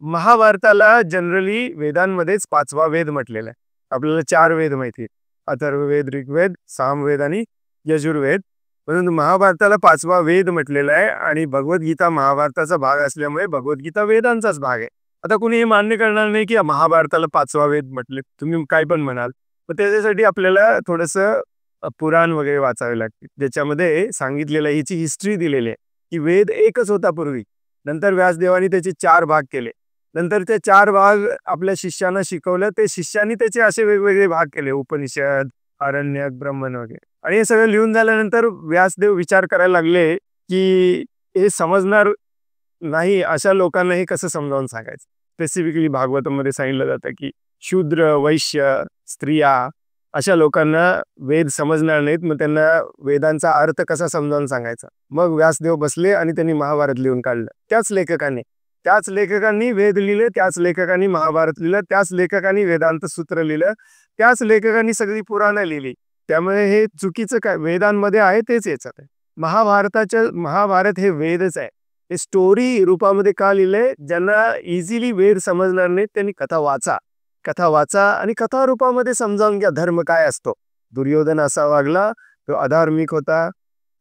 महाभारताला generally वेदांमध्येच 5वा वेद म्हटलेला आहे. आपल्याला 4 वेद माहिती आहेत. अथर्ववेद, ऋग्वेद, सामवेद आणि यजुर्वेद. परंतु महाभारताला 5वा वेद म्हटलेला आहे आणि भगवद्गीता महाभारताचा भाग असल्यामुळे भगवद्गीता वेदांचाच भाग आहे. आता कुणी हे मान्य करणार नाही की महाभारताला 5वा वेद म्हटले, तुम्ही काय पण म्हणाल. पण त्याच्यासाठी आपल्याला थोडंसं पुराण वगैरे वाचावे लागते, ज्याच्यामध्ये सांगितलेलं हिची हिस्ट्री दिलेली आहे की वेद एकच होता पूर्वी. नंतर व्यासदेवानी त्याचे 4 भाग केले. नंतर ते 4 भाग आपल्या शिष्यांना शिकवलं. ते शिष्यांनी त्याचे असे वेगवेगळे भाग केले, उपनिषद, आरण्यक, ब्राह्मण वगैरे. आणि हे सगळं लिहून झाल्यानंतर व्यासदेव विचार करायला लागले की हे समजणार नाही अशा लोकांना हे कसं समजावून सांगायचं. स्पेसिफिकली भागवतामध्ये सांगितलं जातं की शूद्र, वैश्य, स्त्रिया अशा लोकांना वेद समजणार नाहीत, मग त्यांना वेदांचा अर्थ कसा समजावून सांगायचा. मग व्यासदेव बसले आणि त्यांनी महाभारत लिहून काढलं. त्याच लेखकांनी वेद लिहिले, त्याच लेखकांनी महाभारत लिहिलं, त्याच लेखकांनी वेदांत सूत्र लिहिलं, त्याच लेखकांनी सगळी पुराणं लिहिली. त्यामुळे हे चुकीचं काय वेदांमध्ये आहे तेच याच्यात आहे. महाभारत हे वेदच आहे. हे स्टोरी रूपामध्ये का लिहिलंय, ज्यांना इझिली वेद समजणार नाही त्यांनी कथा वाचा आणि कथा रूपामध्ये समजावून घ्या धर्म काय असतो. दुर्योधन असा वागला, तो अधार्मिक होता.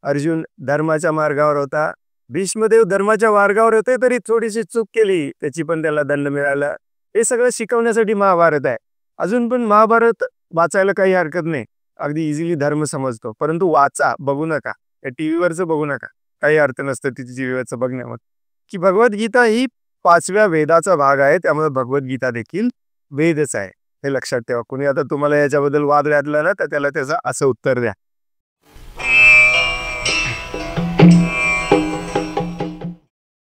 अर्जुन धर्माच्या मार्गावर होता. भीष्मदेव धर्माच्या मार्गावर होते तरी थोडीशी चूक केली, त्याची पण त्याला दंड मिळाला. हे सगळं शिकवण्यासाठी महाभारत आहे. अजून पण महाभारत वाचायला काही हरकत नाही, अगदी इझिली धर्म समजतो. परंतु वाचा, बघू नका. टीव्हीवरचं बघू नका, काही अर्थ नसतं तिथे टीव्हीवरचं बघण्यामध्ये. की भगवद्गीता ही 5व्या वेदाचा भाग आहे, त्यामुळे भगवद्गीता देखील वेदच आहे, हे लक्षात ठेवा. कोणी आता तुम्हाला याच्याबद्दल वाद घातला ना, तर त्याला त्याचं असं उत्तर द्या.